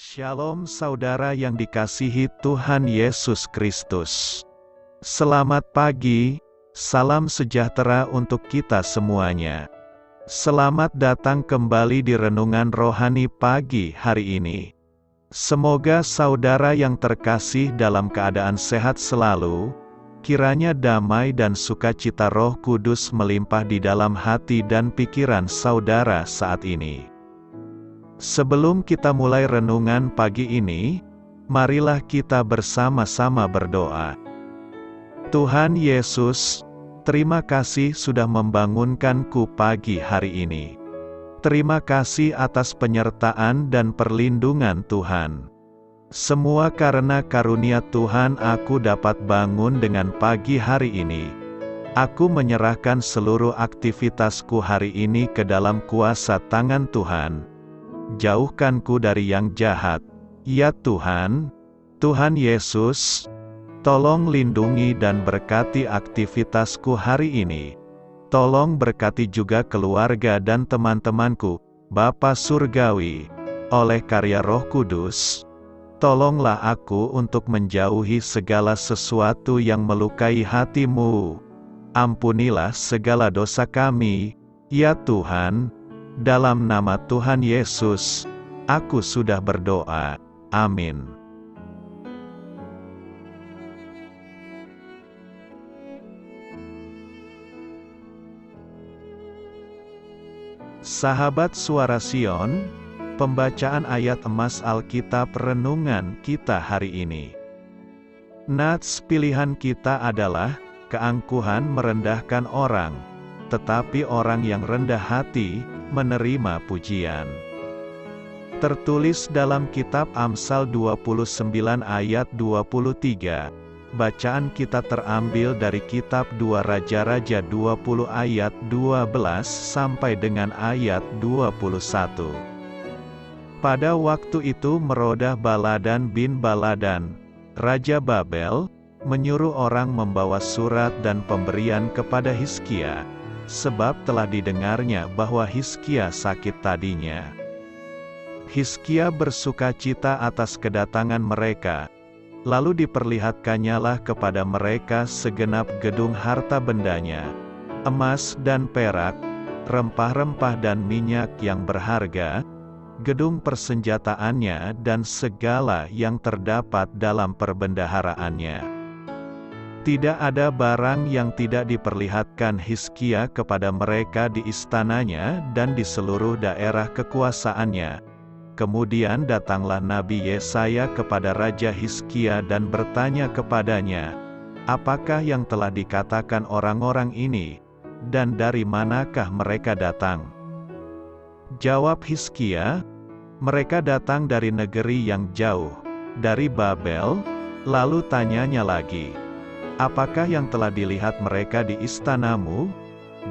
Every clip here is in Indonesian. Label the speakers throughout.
Speaker 1: Shalom saudara yang dikasihi Tuhan Yesus Kristus. Selamat pagi, salam sejahtera untuk kita semuanya. Selamat datang kembali di Renungan Rohani pagi hari ini. Semoga saudara yang terkasih dalam keadaan sehat selalu, kiranya damai dan sukacita Roh Kudus melimpah di dalam hati dan pikiran saudara saat ini. Sebelum kita mulai renungan pagi ini, marilah kita bersama-sama berdoa. Tuhan Yesus, terima kasih sudah membangunkanku pagi hari ini. Terima kasih atas penyertaan dan perlindungan Tuhan. Semua karena karunia Tuhan aku dapat bangun dengan pagi hari ini. Aku menyerahkan seluruh aktivitasku hari ini ke dalam kuasa tangan Tuhan. Jauhkanku dari yang jahat, ya Tuhan. Tuhan Yesus, tolong lindungi dan berkati aktivitasku hari ini. Tolong berkati juga keluarga dan teman-temanku, Bapa Surgawi, oleh karya Roh Kudus. Tolonglah aku untuk menjauhi segala sesuatu yang melukai hati-Mu. Ampunilah segala dosa kami, ya Tuhan. Dalam nama Tuhan Yesus, aku sudah berdoa. Amin. Sahabat Suara Sion, pembacaan ayat emas Alkitab renungan kita hari ini. Nats pilihan kita adalah, keangkuhan merendahkan orang, tetapi orang yang rendah hati, menerima pujian. Tertulis dalam kitab Amsal 29 ayat 23. Bacaan kita terambil dari kitab 2 Raja-Raja 20 ayat 12 sampai dengan ayat 21. Pada waktu itu Merodah Baladan bin Baladan, Raja Babel, menyuruh orang membawa surat dan pemberian kepada Hizkia, sebab telah didengarnya bahwa Hizkia sakit tadinya. Hizkia bersukacita atas kedatangan mereka, lalu diperlihatkannyalah kepada mereka segenap gedung harta bendanya, emas dan perak, rempah-rempah dan minyak yang berharga, gedung persenjataannya dan segala yang terdapat dalam perbendaharaannya. Tidak ada barang yang tidak diperlihatkan Hizkia kepada mereka di istananya dan di seluruh daerah kekuasaannya. Kemudian datanglah Nabi Yesaya kepada Raja Hizkia dan bertanya kepadanya, apakah yang telah dikatakan orang-orang ini, dan dari manakah mereka datang? Jawab Hizkia, mereka datang dari negeri yang jauh, dari Babel. Lalu tanyanya lagi, apakah yang telah dilihat mereka di istanamu?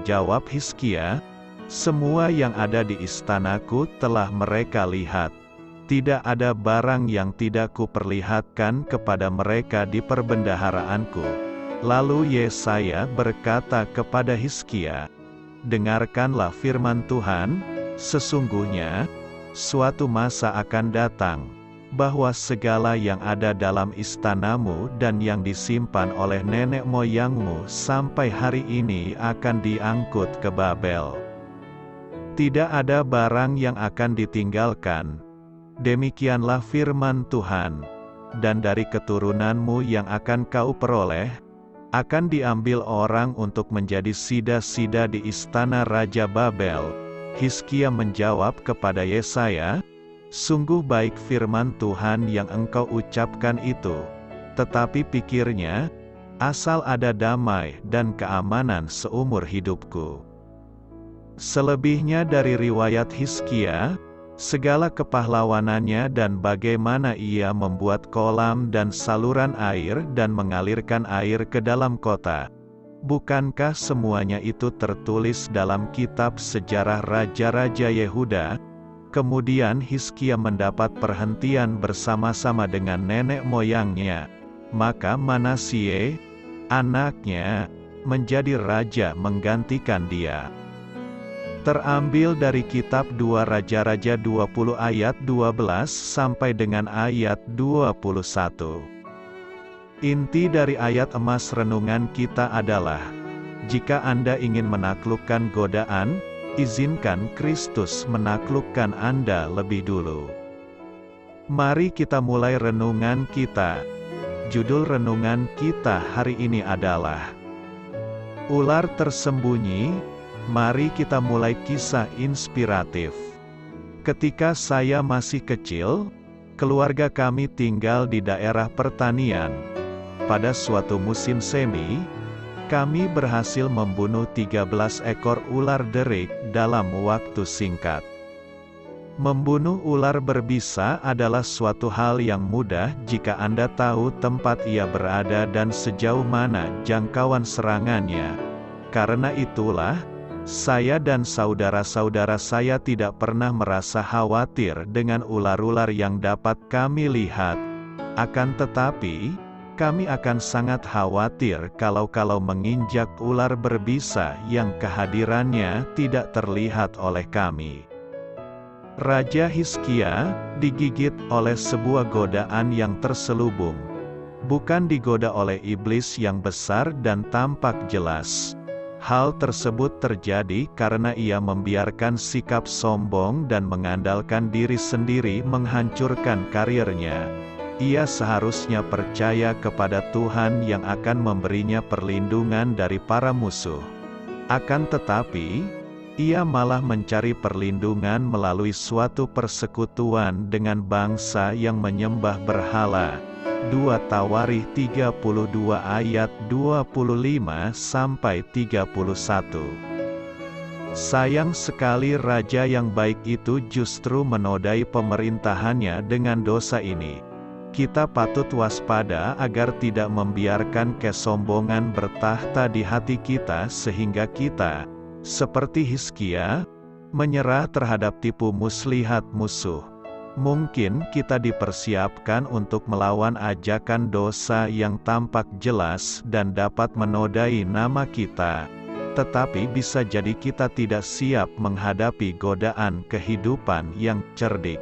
Speaker 1: Jawab Hizkia, semua yang ada di istanaku telah mereka lihat. Tidak ada barang yang tidak kuperlihatkan kepada mereka di perbendaharaanku. Lalu Yesaya berkata kepada Hizkia, dengarkanlah firman Tuhan, sesungguhnya, suatu masa akan datang, bahwa segala yang ada dalam istanamu dan yang disimpan oleh nenek moyangmu sampai hari ini akan diangkut ke Babel. Tidak ada barang yang akan ditinggalkan. Demikianlah firman Tuhan. Dan dari keturunanmu yang akan kau peroleh, akan diambil orang untuk menjadi sida-sida di istana Raja Babel. Hizkia menjawab kepada Yesaya, sungguh baik firman Tuhan yang engkau ucapkan itu. Tetapi pikirnya, asal ada damai dan keamanan seumur hidupku. Selebihnya dari riwayat Hizkia, segala kepahlawanannya dan bagaimana ia membuat kolam dan saluran air dan mengalirkan air ke dalam kota. Bukankah semuanya itu tertulis dalam kitab sejarah Raja-Raja Yehuda? Kemudian Hizkia mendapat perhentian bersama-sama dengan nenek moyangnya. Maka Manasye, anaknya, menjadi raja menggantikan dia. Terambil dari kitab 2 Raja-Raja 20 ayat 12 sampai dengan ayat 21. Inti dari ayat emas renungan kita adalah, jika Anda ingin menaklukkan godaan, izinkan Kristus menaklukkan Anda lebih dulu. Mari kita mulai renungan kita. Judul renungan kita hari ini adalah Ular Tersembunyi. Mari kita mulai kisah inspiratif. Ketika saya masih kecil, keluarga kami tinggal di daerah pertanian. Pada suatu musim semi, kami berhasil membunuh 13 ekor ular derik dalam waktu singkat. Membunuh ular berbisa adalah suatu hal yang mudah jika Anda tahu tempat ia berada dan sejauh mana jangkauan serangannya. Karena itulah, saya dan saudara-saudara saya tidak pernah merasa khawatir dengan ular-ular yang dapat kami lihat. Akan tetapi, kami akan sangat khawatir kalau menginjak ular berbisa yang kehadirannya tidak terlihat oleh kami. Raja Hizkia digigit oleh sebuah godaan yang terselubung. Bukan digoda oleh iblis yang besar dan tampak jelas. Hal tersebut terjadi karena ia membiarkan sikap sombong dan mengandalkan diri sendiri menghancurkan karirnya. Ia seharusnya percaya kepada Tuhan yang akan memberinya perlindungan dari para musuh. Akan tetapi, ia malah mencari perlindungan melalui suatu persekutuan dengan bangsa yang menyembah berhala. 2 Tawarikh 32 ayat 25-31. Sayang sekali raja yang baik itu justru menodai pemerintahannya dengan dosa ini. Kita patut waspada agar tidak membiarkan kesombongan bertahta di hati kita sehingga kita, seperti Hizkia, menyerah terhadap tipu muslihat musuh. Mungkin kita dipersiapkan untuk melawan ajakan dosa yang tampak jelas dan dapat menodai nama kita. Tetapi bisa jadi kita tidak siap menghadapi godaan kehidupan yang cerdik.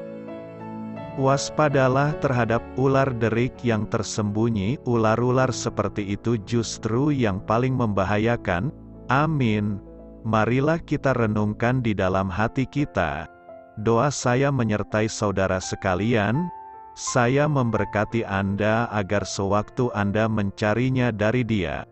Speaker 1: Waspadalah terhadap ular derik yang tersembunyi. Ular-ular seperti itu justru yang paling membahayakan. Amin. Marilah kita renungkan di dalam hati kita. Doa saya menyertai saudara sekalian. Saya memberkati Anda agar sewaktu Anda mencarinya dari Dia,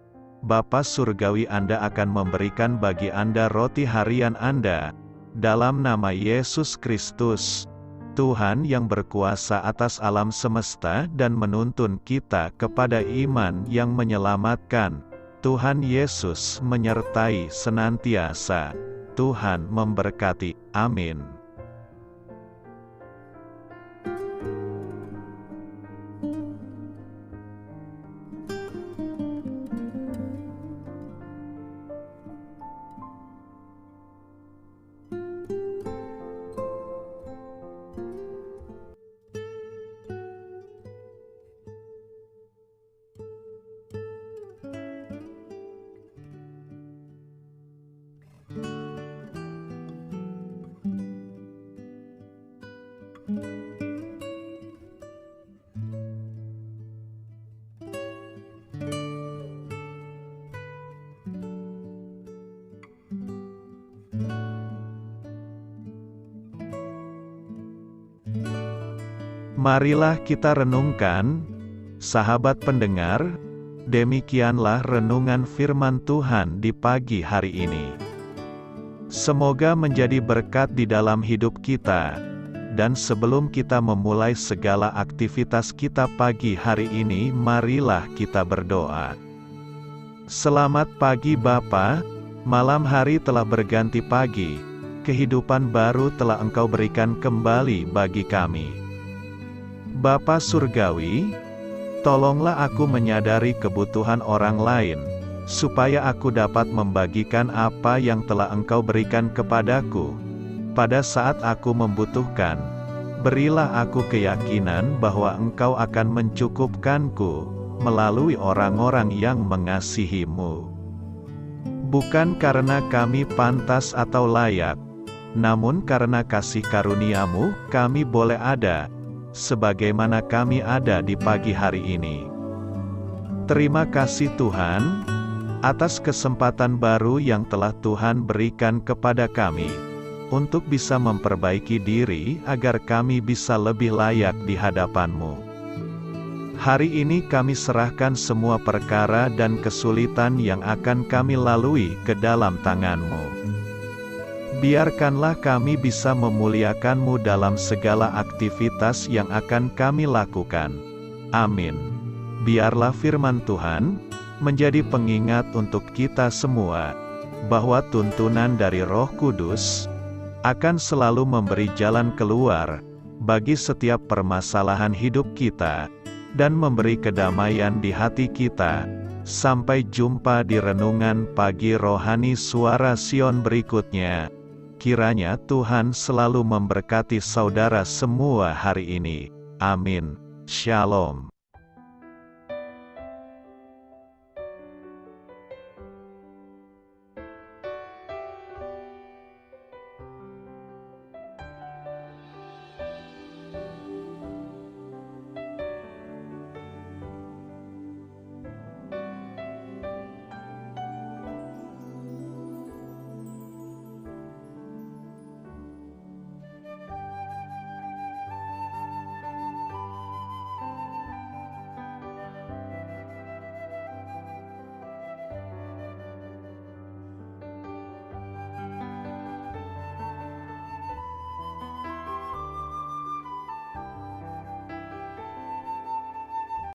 Speaker 1: Bapa Surgawi Anda akan memberikan bagi Anda roti harian Anda. Dalam nama Yesus Kristus, Tuhan yang berkuasa atas alam semesta dan menuntun kita kepada iman yang menyelamatkan. Tuhan Yesus menyertai senantiasa. Tuhan memberkati. Amin. Marilah kita renungkan, sahabat pendengar, demikianlah renungan firman Tuhan di pagi hari ini. Semoga menjadi berkat di dalam hidup kita. Dan sebelum kita memulai segala aktivitas kita pagi hari ini, marilah kita berdoa. Selamat pagi Bapa, malam hari telah berganti pagi, kehidupan baru telah Engkau berikan kembali bagi kami. Bapa Surgawi, tolonglah aku menyadari kebutuhan orang lain, supaya aku dapat membagikan apa yang telah Engkau berikan kepadaku. Pada saat aku membutuhkan, berilah aku keyakinan bahwa Engkau akan mencukupkanku, melalui orang-orang yang mengasihi-Mu. bukan karena kami pantas atau layak, namun karena kasih karunia-Mu, kami boleh ada, sebagaimana kami ada di pagi hari ini. Terima kasih Tuhan, atas kesempatan baru yang telah Tuhan berikan kepada kami, untuk bisa memperbaiki diri agar kami bisa lebih layak di hadapan-Mu. Hari ini kami serahkan semua perkara dan kesulitan yang akan kami lalui ke dalam tangan-Mu. Biarkanlah kami bisa memuliakan-Mu dalam segala aktivitas yang akan kami lakukan. Amin. Biarlah firman Tuhan menjadi pengingat untuk kita semua, bahwa tuntunan dari Roh Kudus akan selalu memberi jalan keluar bagi setiap permasalahan hidup kita, dan memberi kedamaian di hati kita. Sampai jumpa di renungan pagi rohani Suara Sion berikutnya. Kiranya Tuhan selalu memberkati saudara semua hari ini. Amin. Shalom.